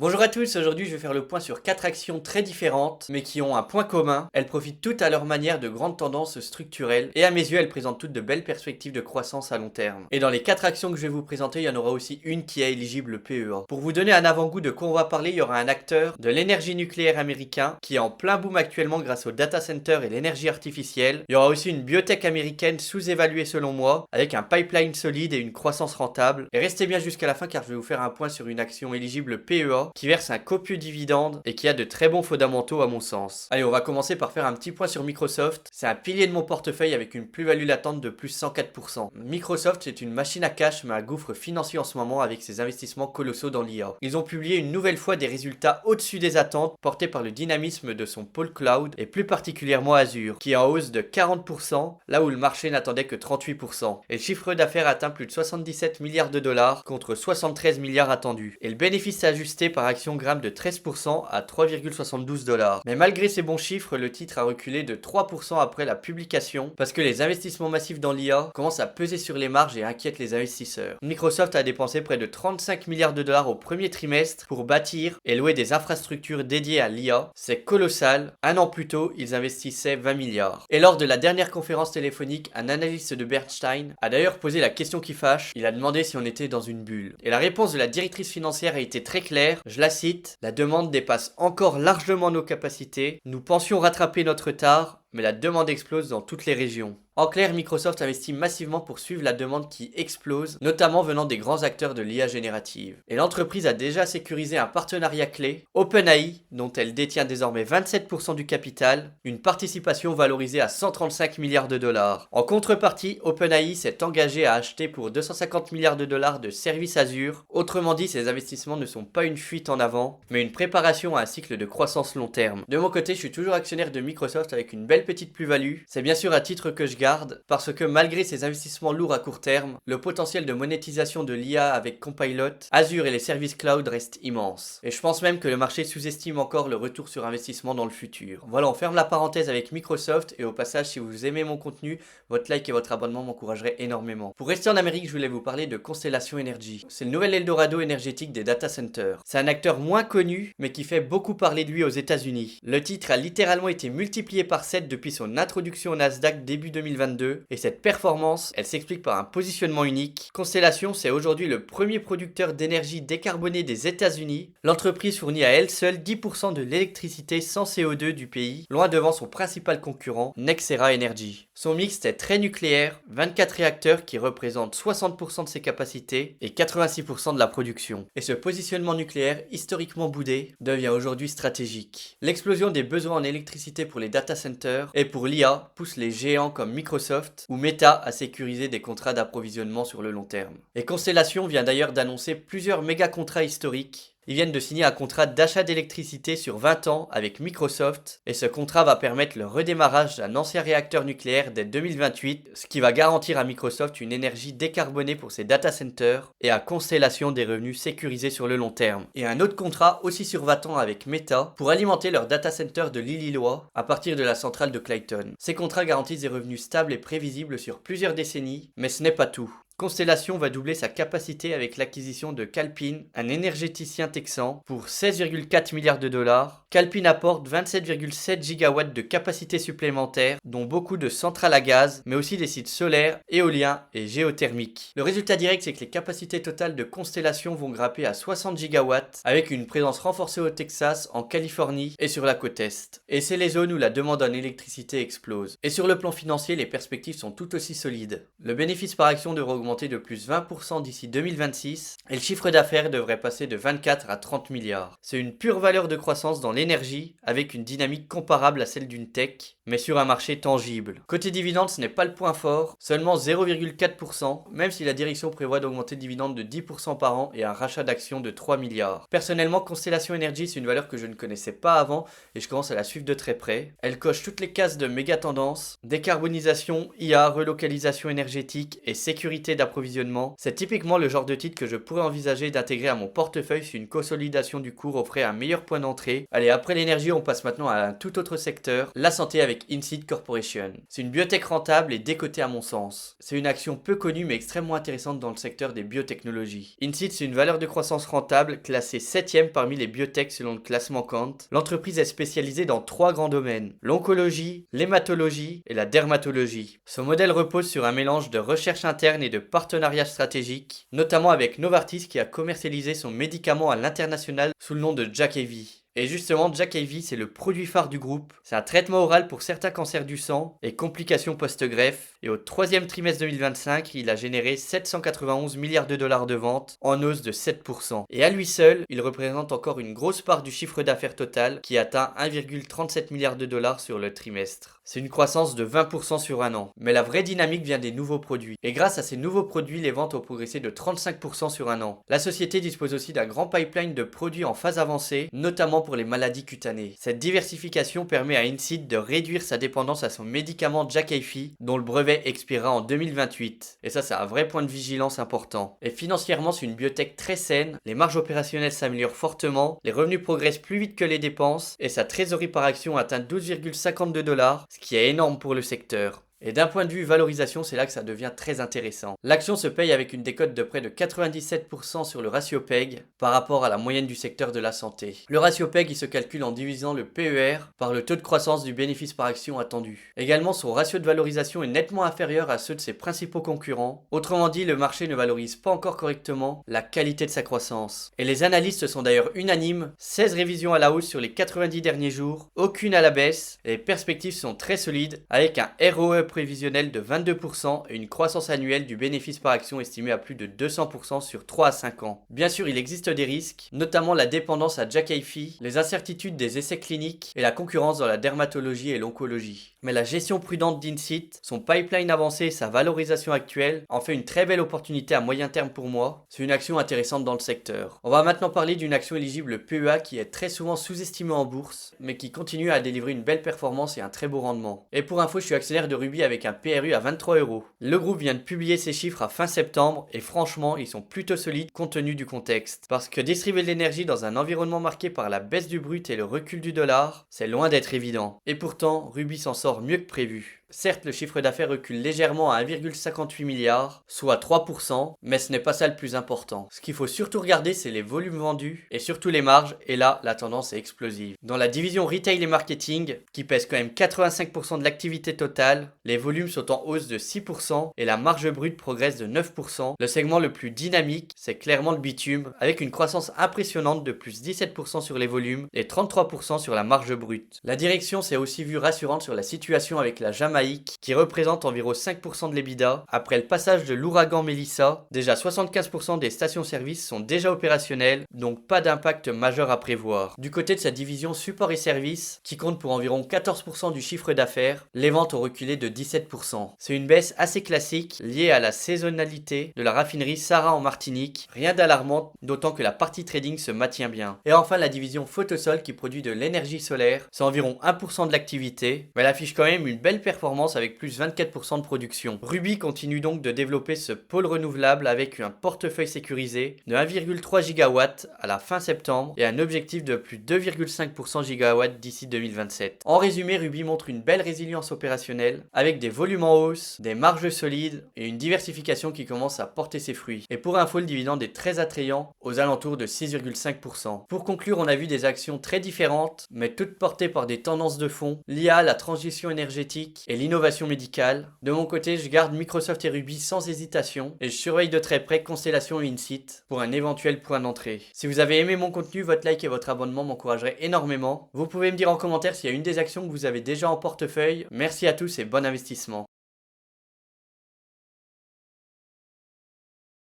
Bonjour à tous, aujourd'hui je vais faire le point sur 4 actions très différentes, mais qui ont un point commun. Elles profitent toutes à leur manière de grandes tendances structurelles, et à mes yeux elles présentent toutes de belles perspectives de croissance à long terme. Et dans les 4 actions que je vais vous présenter, il y en aura aussi une qui est éligible PEA. Pour vous donner un avant-goût de quoi on va parler, il y aura un acteur de l'énergie nucléaire américain, qui est en plein boom actuellement grâce au data center et l'énergie artificielle. Il y aura aussi une biotech américaine sous-évaluée selon moi, avec un pipeline solide et une croissance rentable. Et restez bien jusqu'à la fin car je vais vous faire un point sur une action éligible PEA, qui verse un copieux dividende et qui a de très bons fondamentaux à mon sens. Allez, on va commencer par faire un petit point sur Microsoft. C'est un pilier de mon portefeuille avec une plus-value latente de plus 104%. Microsoft, c'est une machine à cash mais un gouffre financier en ce moment avec ses investissements colossaux dans l'IA. Ils ont publié une nouvelle fois des résultats au-dessus des attentes, portés par le dynamisme de son pôle cloud et plus particulièrement Azure, qui est en hausse de 40%, là où le marché n'attendait que 38%. Et le chiffre d'affaires atteint plus de 77 milliards de dollars contre 73 milliards attendus. Et le bénéfice ajusté par action grimpe de 13% à 3,72 dollars. Mais malgré ces bons chiffres, le titre a reculé de 3% après la publication parce que les investissements massifs dans l'IA commencent à peser sur les marges et inquiètent les investisseurs. Microsoft a dépensé près de 35 milliards de dollars au premier trimestre pour bâtir et louer des infrastructures dédiées à l'IA. C'est colossal. Un an plus tôt, ils investissaient 20 milliards. Et lors de la dernière conférence téléphonique, un analyste de Bernstein a d'ailleurs posé la question qui fâche. Il a demandé si on était dans une bulle. Et la réponse de la directrice financière a été très claire. Je la cite, la demande dépasse encore largement nos capacités. Nous pensions rattraper notre retard, mais la demande explose dans toutes les régions. En clair, Microsoft investit massivement pour suivre la demande qui explose, notamment venant des grands acteurs de l'IA générative. Et l'entreprise a déjà sécurisé un partenariat clé, OpenAI, dont elle détient désormais 27% du capital, une participation valorisée à 135 milliards de dollars. En contrepartie, OpenAI s'est engagé à acheter pour 250 milliards de dollars de services Azure. Autrement dit, ces investissements ne sont pas une fuite en avant, mais une préparation à un cycle de croissance long terme. De mon côté, je suis toujours actionnaire de Microsoft avec une belle petite plus-value. C'est bien sûr à titre que je garde, parce que malgré ces investissements lourds à court terme, le potentiel de monétisation de l'IA avec Copilot, Azure et les services cloud reste immense. Et je pense même que le marché sous-estime encore le retour sur investissement dans le futur. Voilà, on ferme la parenthèse avec Microsoft et au passage, si vous aimez mon contenu, votre like et votre abonnement m'encourageraient énormément. Pour rester en Amérique, je voulais vous parler de Constellation Energy. C'est le nouvel Eldorado énergétique des data centers. C'est un acteur moins connu, mais qui fait beaucoup parler de lui aux États-Unis. Le titre a littéralement été multiplié par 7 depuis son introduction au Nasdaq début 2022, et cette performance, elle s'explique par un positionnement unique. Constellation, c'est aujourd'hui le premier producteur d'énergie décarbonée des États-Unis. L'entreprise fournit à elle seule 10% de l'électricité sans CO2 du pays, loin devant son principal concurrent, Nexera Energy. Son mix est très nucléaire, 24 réacteurs qui représentent 60% de ses capacités et 86% de la production. Et ce positionnement nucléaire, historiquement boudé, devient aujourd'hui stratégique. L'explosion des besoins en électricité pour les data centers et pour l'IA pousse les géants comme Microsoft ou Meta à sécuriser des contrats d'approvisionnement sur le long terme. Et Constellation vient d'ailleurs d'annoncer plusieurs méga contrats historiques. Ils viennent de signer un contrat d'achat d'électricité sur 20 ans avec Microsoft et ce contrat va permettre le redémarrage d'un ancien réacteur nucléaire dès 2028, ce qui va garantir à Microsoft une énergie décarbonée pour ses data centers et à Constellation des revenus sécurisés sur le long terme. Et un autre contrat aussi sur 20 ans avec Meta pour alimenter leur data center de l'Illinois à partir de la centrale de Clayton. Ces contrats garantissent des revenus stables et prévisibles sur plusieurs décennies, mais ce n'est pas tout. Constellation va doubler sa capacité avec l'acquisition de Calpine, un énergéticien texan, pour 16,4 milliards de dollars. Calpine apporte 27,7 gigawatts de capacité supplémentaire, dont beaucoup de centrales à gaz, mais aussi des sites solaires, éoliens et géothermiques. Le résultat direct, c'est que les capacités totales de Constellation vont grimper à 60 gigawatts, avec une présence renforcée au Texas, en Californie et sur la côte Est. Et c'est les zones où la demande en électricité explose. Et sur le plan financier, les perspectives sont tout aussi solides. Le bénéfice par action devrait augmenter de plus 20% d'ici 2026 et le chiffre d'affaires devrait passer de 24 à 30 milliards. C'est une pure valeur de croissance dans l'énergie avec une dynamique comparable à celle d'une tech, mais sur un marché tangible. Côté dividende, ce n'est pas le point fort, seulement 0,4%, même si la direction prévoit d'augmenter le dividende de 10% par an et un rachat d'actions de 3 milliards. Personnellement, Constellation Energy, c'est une valeur que je ne connaissais pas avant et je commence à la suivre de très près. Elle coche toutes les cases de méga tendance, décarbonisation, IA, relocalisation énergétique et sécurité d'approvisionnement, c'est typiquement le genre de titre que je pourrais envisager d'intégrer à mon portefeuille si une consolidation du cours offrait un meilleur point d'entrée. Allez, après l'énergie, on passe maintenant à un tout autre secteur, la santé avec Incyte Corporation. C'est une biotech rentable et décotée à mon sens. C'est une action peu connue mais extrêmement intéressante dans le secteur des biotechnologies. Incyte, c'est une valeur de croissance rentable classée 7ème parmi les biotech selon le classement Quant. L'entreprise est spécialisée dans 3 grands domaines, l'oncologie, l'hématologie et la dermatologie. Son modèle repose sur un mélange de recherche interne et de partenariats stratégiques, notamment avec Novartis qui a commercialisé son médicament à l'international sous le nom de Jakavi. Et justement, Jakavi, c'est le produit phare du groupe. C'est un traitement oral pour certains cancers du sang et complications post-greffe. Et au troisième trimestre 2025, il a généré 791 milliards de dollars de ventes, en hausse de 7%. Et à lui seul, il représente encore une grosse part du chiffre d'affaires total qui atteint 1,37 milliard de dollars sur le trimestre. C'est une croissance de 20% sur un an. Mais la vraie dynamique vient des nouveaux produits. Et grâce à ces nouveaux produits, les ventes ont progressé de 35% sur un an. La société dispose aussi d'un grand pipeline de produits en phase avancée, notamment pour les maladies cutanées. Cette diversification permet à Incyte de réduire sa dépendance à son médicament Jakafi, dont le brevet expirera en 2028. Et ça, c'est un vrai point de vigilance important. Et financièrement, c'est une biotech très saine, les marges opérationnelles s'améliorent fortement, les revenus progressent plus vite que les dépenses, et sa trésorerie par action atteint 12,52 dollars, ce qui est énorme pour le secteur. Et d'un point de vue valorisation, c'est là que ça devient très intéressant. L'action se paye avec une décote de près de 97% sur le ratio PEG par rapport à la moyenne du secteur de la santé. Le ratio PEG, il se calcule en divisant le PER par le taux de croissance du bénéfice par action attendu. Également, son ratio de valorisation est nettement inférieur à ceux de ses principaux concurrents. Autrement dit, le marché ne valorise pas encore correctement la qualité de sa croissance. Et les analystes sont d'ailleurs unanimes, 16 révisions à la hausse sur les 90 derniers jours, aucune à la baisse, et les perspectives sont très solides avec un ROE prévisionnel de 22% et une croissance annuelle du bénéfice par action estimée à plus de 200% sur 3 à 5 ans. Bien sûr, il existe des risques, notamment la dépendance à Jakafi, les incertitudes des essais cliniques et la concurrence dans la dermatologie et l'oncologie. Mais la gestion prudente d'Incyte, son pipeline avancé et sa valorisation actuelle en fait une très belle opportunité à moyen terme pour moi. C'est une action intéressante dans le secteur. On va maintenant parler d'une action éligible PEA qui est très souvent sous-estimée en bourse, mais qui continue à délivrer une belle performance et un très beau rendement. Et pour info, je suis actionnaire de Ruby avec un PRU à 23 €. Le groupe vient de publier ses chiffres à fin septembre et franchement, ils sont plutôt solides compte tenu du contexte. Parce que distribuer de l'énergie dans un environnement marqué par la baisse du brut et le recul du dollar, c'est loin d'être évident. Et pourtant, Ruby s'en sort mieux que prévu. Certes, le chiffre d'affaires recule légèrement à 1,58 milliard, soit 3%, mais ce n'est pas ça le plus important. Ce qu'il faut surtout regarder, c'est les volumes vendus et surtout les marges, et là, la tendance est explosive. Dans la division retail et marketing, qui pèse quand même 85% de l'activité totale, les volumes sont en hausse de 6% et la marge brute progresse de 9%. Le segment le plus dynamique, c'est clairement le bitume, avec une croissance impressionnante de plus 17% sur les volumes et 33% sur la marge brute. La direction s'est aussi vue rassurante sur la situation avec la Jamaïque, qui représente environ 5% de l'EBITDA. Après le passage de l'ouragan Melissa, déjà 75% des stations-service sont déjà opérationnelles, donc pas d'impact majeur à prévoir. Du côté de sa division support et services, qui compte pour environ 14% du chiffre d'affaires, les ventes ont reculé de 17%. C'est une baisse assez classique liée à la saisonnalité de la raffinerie Sarah en Martinique, rien d'alarmant, d'autant que la partie trading se maintient bien. Et enfin la division Photosol qui produit de l'énergie solaire, c'est environ 1% de l'activité, mais elle affiche quand même une belle performance avec plus 24% de production. Ruby continue donc de développer ce pôle renouvelable avec un portefeuille sécurisé de 1,3 GW à la fin septembre et un objectif de plus 2,5% GW d'ici 2027. En résumé, Ruby montre une belle résilience opérationnelle avec des volumes en hausse, des marges solides et une diversification qui commence à porter ses fruits. Et pour info, le dividende est très attrayant aux alentours de 6,5%. Pour conclure, on a vu des actions très différentes mais toutes portées par des tendances de fond, l'IA, la transition énergétique et l'innovation médicale. De mon côté, je garde Microsoft et Ruby sans hésitation et je surveille de très près Constellation et Incyte pour un éventuel point d'entrée. Si vous avez aimé mon contenu, votre like et votre abonnement m'encourageraient énormément. Vous pouvez me dire en commentaire s'il y a une des actions que vous avez déjà en portefeuille. Merci à tous et bon investissement.